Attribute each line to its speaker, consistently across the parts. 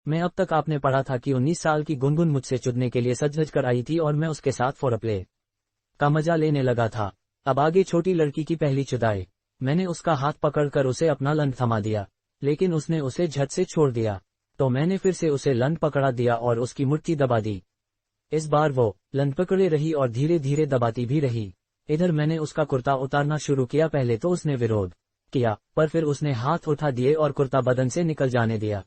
Speaker 1: मैं अब तक आपने पढ़ा था कि 19 साल की गुनगुन मुझसे चुदने के लिए सज-धज कर आई थी और मैं उसके साथ फोरप्ले का मजा लेने लगा था। अब आगे छोटी लड़की की पहली चुदाई। मैंने उसका हाथ पकड़कर उसे अपना लंड थमा दिया, लेकिन उसने उसे झट से छोड़ दिया। तो मैंने फिर से उसे लंड पकड़ा दिया और उसकी मुट्ठी दबा दी। इस बार वो लंड पकड़े रही और धीरे धीरे दबाती भी रही। इधर मैंने उसका कुर्ता उतारना शुरू किया। पहले तो उसने विरोध किया, पर फिर उसने हाथ उठा दिए और कुर्ता बदन से निकल जाने दिया।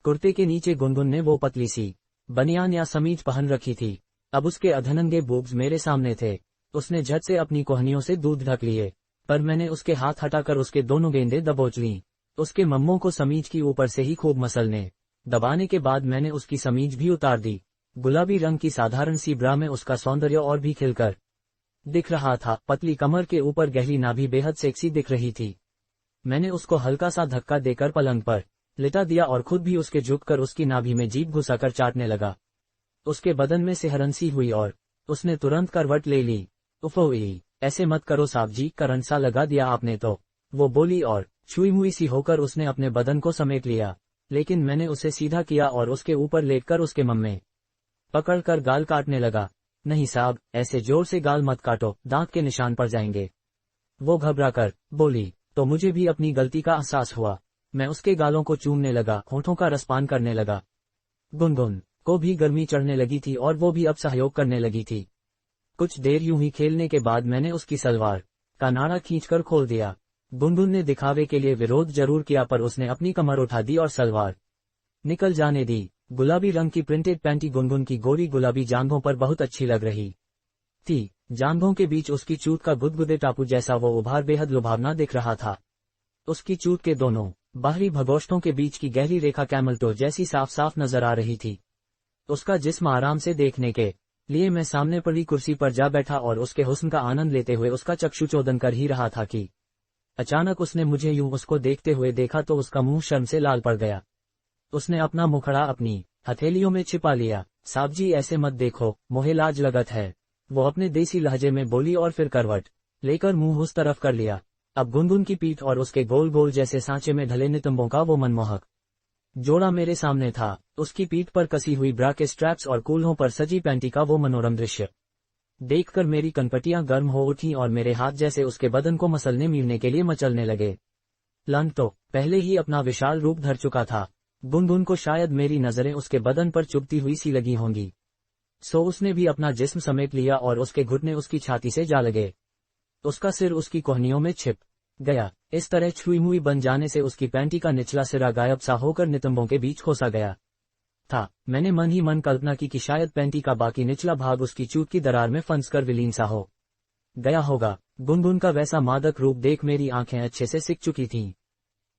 Speaker 1: कुर्ते के नीचे गुनगुन ने वो पतली सी बनियान या समीज पहन रखी थी। अब उसके अधनंगे बूब्स मेरे सामने थे। उसने झट से अपनी कोहनियों से दूध ढक लिए, पर मैंने उसके हाथ हटाकर उसके दोनों गेंदें दबोच लीं। उसके मम्मों को समीज की ऊपर से ही खूब मसलने दबाने के बाद मैंने उसकी समीज भी उतार दी। गुलाबी रंग की साधारण सी ब्रा में उसका सौंदर्य और भी खिलकर दिख रहा था। पतली कमर के ऊपर गहरी नाभि बेहद सेक्सी दिख रही थी। मैंने उसको हल्का सा धक्का देकर पलंग पर लिटा दिया और खुद भी उसके झुककर उसकी नाभि में जीभ घुसाकर चाटने लगा। उसके बदन में सिहरन सी हुई और उसने तुरंत करवट ले ली। उफ़ोई, ऐसे मत करो साहब जी, करंट सा लगा दिया आपने तो, वो बोली और छुई मुई सी होकर उसने अपने बदन को समेट लिया। लेकिन मैंने उसे सीधा किया और उसके ऊपर लेटकर उसके मम्मे पकड़कर गाल काटने लगा। नहीं साहब, ऐसे जोर से गाल मत काटो, दांत के निशान पड़ जाएंगे, वो घबराकर बोली। तो मुझे भी अपनी गलती का एहसास हुआ। मैं उसके गालों को चूमने लगा, होठों का रसपान करने लगा। गुनगुन को भी गर्मी चढ़ने लगी थी और वो भी अब सहयोग करने लगी थी। कुछ देर यूं ही खेलने के बाद मैंने उसकी सलवार का नाड़ा खींचकर खोल दिया। गुनगुन ने दिखावे के लिए विरोध जरूर किया, पर उसने अपनी कमर उठा दी और सलवार निकल जाने दी। गुलाबी रंग की प्रिंटेड पैंटी गुनगुन की गोरी गुलाबी जांघों पर बहुत अच्छी लग रही थी। जांघों के बीच उसकी चूत का गुदगुदे टापू जैसा वो उभार बेहद लुभावना दिख रहा था। उसकी चूत के दोनों बाहरी भगोष्ठों के बीच की गहरी रेखा कैमल टो जैसी साफ साफ नजर आ रही थी। उसका जिस्म आराम से देखने के लिए मैं सामने पड़ी कुर्सी पर जा बैठा और उसके हुस्न का आनंद लेते हुए उसका चक्षुचोदन कर ही रहा था कि अचानक उसने मुझे यूं उसको देखते हुए देखा तो उसका मुंह शर्म से लाल पड़ गया। उसने अपना मुखड़ा अपनी हथेलियों में छिपा लिया। साहब जी ऐसे मत देखो, मोहे लाज लगत है, वो अपने देसी लहजे में बोली और फिर करवट लेकर मुंह उस तरफ कर लिया। अब गुनगुन की पीठ और उसके गोल गोल जैसे सांचे में ढले नितंबों का वो मनमोहक जोड़ा मेरे सामने था। उसकी पीठ पर कसी हुई ब्रा के स्ट्रैप्स और कूल्हों पर सजी पैंटी का वो मनोरम दृश्य देखकर मेरी कनपटियां गर्म हो उठी और मेरे हाथ जैसे उसके बदन को मसलने मीलने के लिए मचलने लगे। लंग तो पहले ही अपना विशाल रूप धर चुका था। गुनगुन को शायद मेरी नजरें उसके बदन पर चुभती हुई सी लगी होंगी, सो उसने भी अपना जिस्म समेट लिया और उसके घुटने उसकी छाती से जा लगे। उसका सिर उसकी कोहनियों में छिप गया। इस तरह छुई मुई बन जाने से उसकी पैंटी का निचला सिरा गायब सा होकर नितंबों के बीच खोसा गया था। मैंने मन ही मन कल्पना की कि शायद पैंटी का बाकी निचला भाग उसकी चूत की दरार में फंसकर विलीन सा हो गया होगा। गुनगुन का वैसा मादक रूप देख मेरी आंखें अच्छे से सिक चुकी थीं।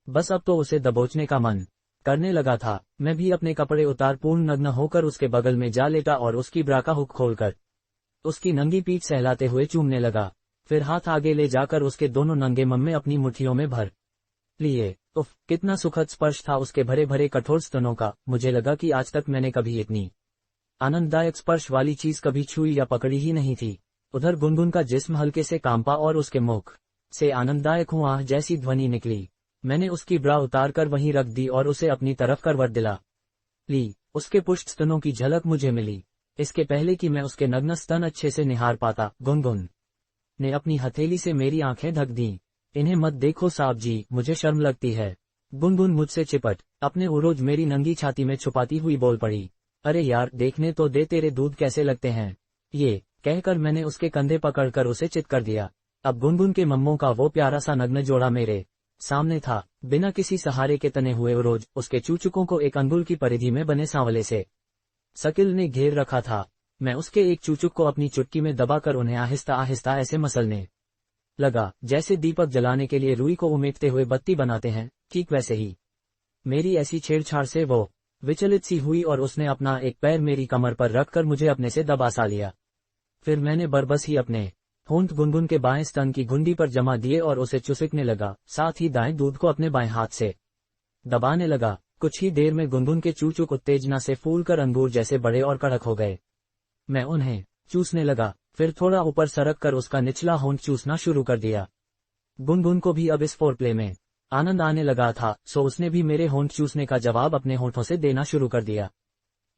Speaker 1: बस अब तो उसे दबोचने का मन करने लगा था। मैं भी अपने कपड़े उतार पूर्ण नग्न होकर उसके बगल में जा लेटा और उसकी ब्रा का हुक खोलकर उसकी नंगी पीठ सहलाते हुए चूमने लगा। फिर हाथ आगे ले जाकर उसके दोनों नंगे मम्मे अपनी मुट्ठियों में भर लिए। उफ, कितना सुखद स्पर्श था उसके भरे भरे कठोर स्तनों का। मुझे लगा कि आज तक मैंने कभी इतनी आनंददायक स्पर्श वाली चीज कभी छुई या पकड़ी ही नहीं थी। उधर गुनगुन का जिस्म हल्के से कांपा और उसके मुख से आनंददायक हुआ जैसी ध्वनि निकली। मैंने उसकी ब्रा उतार कर वहीं रख दी और उसे अपनी तरफ करवट दिला ली। उसके पुष्ट स्तनों की झलक मुझे मिली, इसके पहले कि मैं उसके नग्न स्तन अच्छे से निहार पाता। गुनगुन ने अपनी हथेली से मेरी आंखें ढक दी। इन्हें मत देखो साहब जी, मुझे शर्म लगती है। गुनगुन मुझसे चिपट अपने उरोज मेरी नंगी छाती में छुपाती हुई बोल पड़ी। अरे यार, देखने तो दे तेरे दूध कैसे लगते हैं। ये कहकर मैंने उसके कंधे पकड़कर उसे चित कर दिया। अब गुनगुन के मम्मों का वो प्यारा सा नग्न जोड़ा मेरे सामने था। बिना किसी सहारे के तने हुए उरोज उसके चूचुकों को एक अंगुल की परिधि में बने सांवले से शकील ने घेर रखा था। मैं उसके एक चूचुक को अपनी चुटकी में दबाकर उन्हें आहिस्ता आहिस्ता ऐसे मसलने लगा जैसे दीपक जलाने के लिए रुई को उमेटते हुए बत्ती बनाते हैं। ठीक वैसे ही मेरी ऐसी छेड़छाड़ से वो विचलित सी हुई और उसने अपना एक पैर मेरी कमर पर रखकर मुझे अपने से दबा सा लिया। फिर मैंने बरबस ही अपने होंठ गुनगुन के बाएं स्तन की घुंडी पर जमा दिए और उसे चुसकने लगा, साथ ही दाएं दूध को अपने बाएं हाथ से दबाने लगा। कुछ ही देर में गुनगुन के चूचुक उत्तेजना से फूलकर अंगूर जैसे बड़े और कड़क हो गए। मैं उन्हें चूसने लगा, फिर थोड़ा ऊपर सरक कर उसका निचला होंठ चूसना शुरू कर दिया। गुनगुन को भी अब इस फोरप्ले में आनंद आने लगा था, सो उसने भी मेरे होंठ चूसने का जवाब अपने होंठों से देना शुरू कर दिया।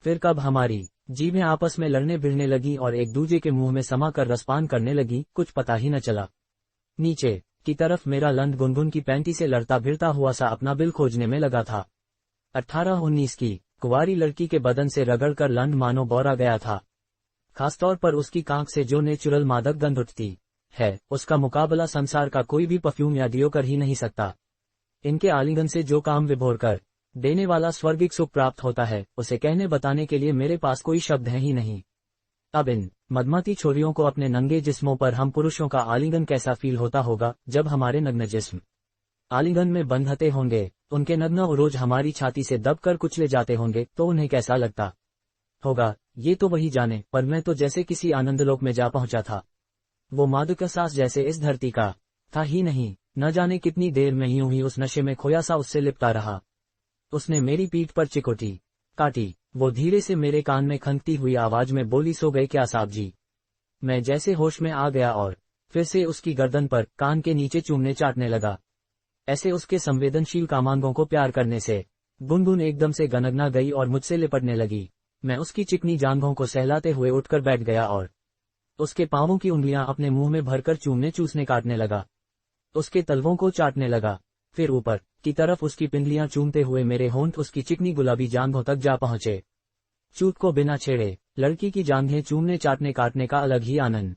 Speaker 1: फिर कब हमारी जीभें आपस में लड़ने भिड़ने लगी और एक दूजे के मुंह में समा कर रसपान करने लगी, कुछ पता ही न चला। नीचे की तरफ मेरा लंड गुनगुन की पैंटी से लड़ता भिड़ता हुआ सा अपना बिल खोजने में लगा था। 18-19 की कुंवारी लड़की के बदन से रगड़कर लंड मानो बौरा गया था। खासतौर पर उसकी कांख से जो नेचुरल मादक गंध उठती है, उसका मुकाबला संसार का कोई भी परफ्यूम या डियो कर ही नहीं सकता। इनके आलिंगन से जो काम विभोर कर देने वाला स्वर्गिक सुख प्राप्त होता है, उसे कहने बताने के लिए मेरे पास कोई शब्द है ही नहीं। अब इन मदमती छोरियों को अपने नंगे जिस्मों पर हम पुरुषों का आलिंगन कैसा फील होता होगा, जब हमारे नग्न जिस्म आलिंगन में बंधते होंगे, उनके नग्न उरोज हमारी छाती से दबकर कुचले जाते होंगे, तो उन्हें कैसा लगता होगा, ये तो वही जाने। पर मैं तो जैसे किसी आनंदलोक में जा पहुंचा था। वो मादक एहसास जैसे इस धरती का था ही नहीं। न जाने कितनी देर में यूं ही उस नशे में खोया सा उससे लिपटा रहा। उसने मेरी पीठ पर चिकोटी काटी। वो धीरे से मेरे कान में खनकती हुई आवाज में बोली, सो गए क्या साहब जी। मैं जैसे होश में आ गया और फिर से उसकी गर्दन पर कान के नीचे चूमने चाटने लगा। ऐसे उसके संवेदनशील कामांगों को प्यार करने से गुनगुन एकदम से गनगना गई और मुझसे लिपटने लगी। मैं उसकी चिकनी जांघों को सहलाते हुए उठकर बैठ गया और उसके पांवों की उंगलियां अपने मुंह में भरकर चूमने चूसने काटने लगा। उसके तलवों को चाटने लगा। फिर ऊपर की तरफ उसकी पिंडलियां चूमते हुए मेरे होंठ उसकी चिकनी गुलाबी जांघों तक जा पहुंचे। चूत को बिना छेड़े लड़की की जांघें चूमने चाटने काटने का अलग ही आनंद